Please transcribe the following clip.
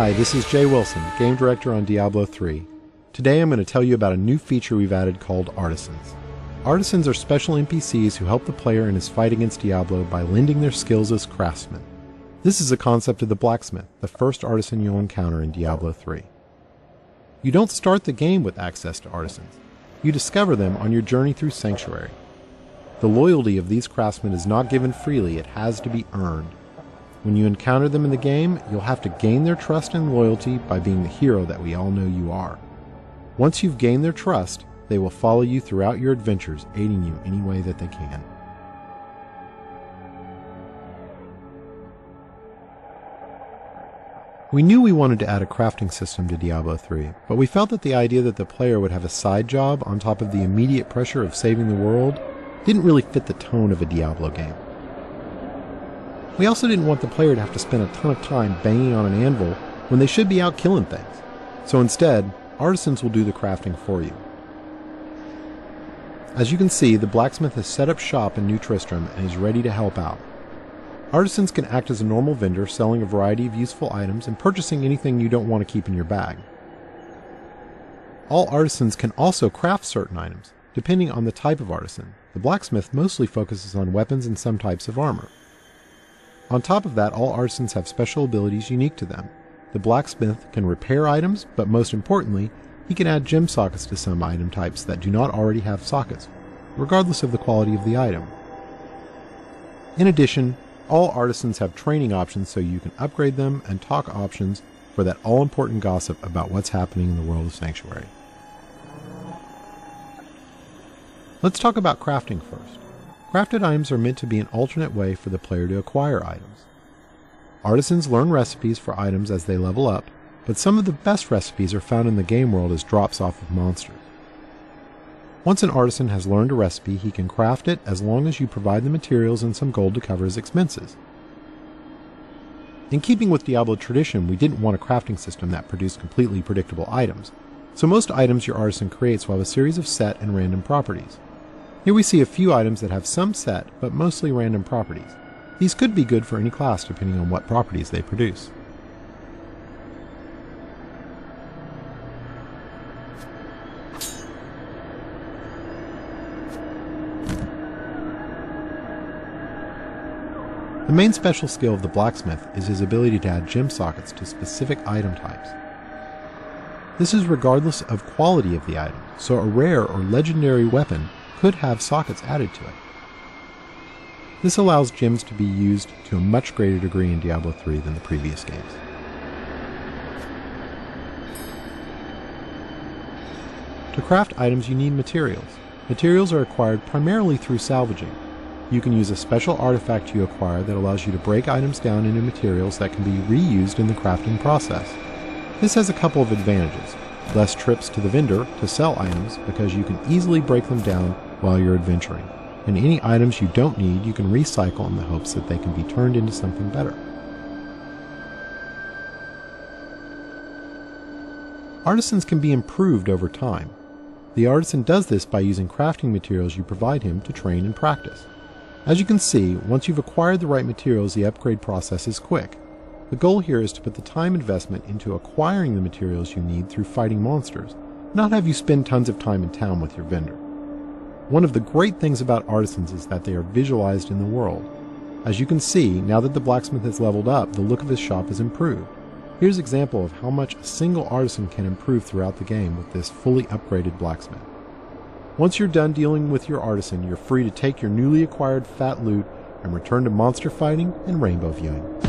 Hi, this is Jay Wilson, Game Director on Diablo 3. Today I'm going to tell you about a new feature we've added called Artisans. Artisans are special NPCs who help the player in his fight against Diablo by lending their skills as craftsmen. This is a concept of the blacksmith, the first artisan you'll encounter in Diablo 3. You don't start the game with access to artisans. You discover them on your journey through Sanctuary. The loyalty of these craftsmen is not given freely, it has to be earned. When you encounter them in the game, you'll have to gain their trust and loyalty by being the hero that we all know you are. Once you've gained their trust, they will follow you throughout your adventures, aiding you any way that they can. We knew we wanted to add a crafting system to Diablo 3, but we felt that the idea that the player would have a side job on top of the immediate pressure of saving the world didn't really fit the tone of a Diablo game. We also didn't want the player to have to spend a ton of time banging on an anvil when they should be out killing things. So instead, artisans will do the crafting for you. As you can see, the blacksmith has set up shop in New Tristram and is ready to help out. Artisans can act as a normal vendor, selling a variety of useful items and purchasing anything you don't want to keep in your bag. All artisans can also craft certain items, depending on the type of artisan. The blacksmith mostly focuses on weapons and some types of armor. On top of that, all artisans have special abilities unique to them. The blacksmith can repair items, but most importantly, he can add gem sockets to some item types that do not already have sockets, regardless of the quality of the item. In addition, all artisans have training options so you can upgrade them, and talk options for that all-important gossip about what's happening in the world of Sanctuary. Let's talk about crafting first. Crafted items are meant to be an alternate way for the player to acquire items. Artisans learn recipes for items as they level up, but some of the best recipes are found in the game world as drops off of monsters. Once an artisan has learned a recipe, he can craft it as long as you provide the materials and some gold to cover his expenses. In keeping with Diablo tradition, we didn't want a crafting system that produced completely predictable items, so most items your artisan creates will have a series of set and random properties. Here we see a few items that have some set, but mostly random properties. These could be good for any class depending on what properties they produce. The main special skill of the blacksmith is his ability to add gem sockets to specific item types. This is regardless of quality of the item, so a rare or legendary weapon could have sockets added to it. This allows gems to be used to a much greater degree in Diablo 3 than the previous games. To craft items you need materials. Materials are acquired primarily through salvaging. You can use a special artifact you acquire that allows you to break items down into materials that can be reused in the crafting process. This has a couple of advantages. Less trips to the vendor to sell items because you can easily break them down while you're adventuring. And any items you don't need you can recycle in the hopes that they can be turned into something better. Artisans can be improved over time. The artisan does this by using crafting materials you provide him to train and practice. As you can see, once you've acquired the right materials, the upgrade process is quick. The goal here is to put the time investment into acquiring the materials you need through fighting monsters, not have you spend tons of time in town with your vendor. One of the great things about artisans is that they are visualized in the world. As you can see, now that the blacksmith has leveled up, the look of his shop is improved. Here's an example of how much a single artisan can improve throughout the game with this fully upgraded blacksmith. Once you're done dealing with your artisan, you're free to take your newly acquired fat loot and return to monster fighting and rainbow viewing.